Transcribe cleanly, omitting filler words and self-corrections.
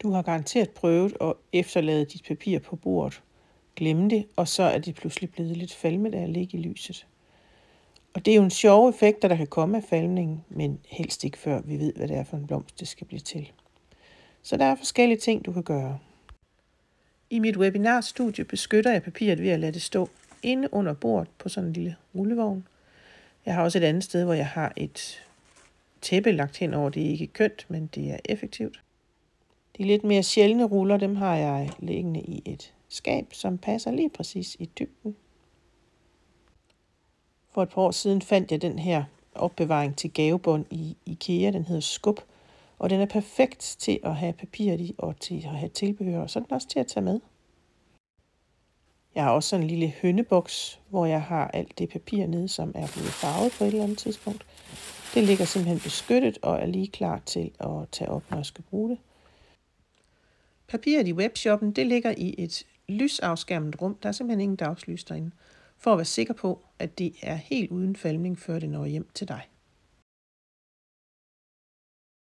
Du har garanteret prøvet at efterlade dit papir på bordet. Glemme det, og så er det pludselig blevet lidt falmet af at ligge i lyset. Og det er jo en sjov effekt, der kan komme af falmningen, men helst ikke før vi ved, hvad det er for en blomst, det skal blive til. Så der er forskellige ting, du kan gøre. I mit webinarstudie beskytter jeg papiret ved at lade det stå inde under bordet på sådan en lille rullevogn. Jeg har også et andet sted, hvor jeg har et tæppe lagt hen over. Det er ikke kønt, men det er effektivt. De lidt mere sjældne ruller, dem har jeg liggende i et skab, som passer lige præcis i dybden. For et par år siden fandt jeg den her opbevaring til gavebånd i IKEA. Den hedder Skub, og den er perfekt til at have papiret i og til at have tilbehør, og så er den også til at tage med. Jeg har også sådan en lille hønneboks, hvor jeg har alt det papir nede, som er blevet farvet på et eller andet tidspunkt. Det ligger simpelthen beskyttet og er lige klar til at tage op, når jeg skal bruge det. Papiret i webshoppen, det ligger i et lysafskærmet rum. Der er simpelthen ingen dagslys derinde, for at være sikker på, at det er helt uden falmning, før det når hjem til dig.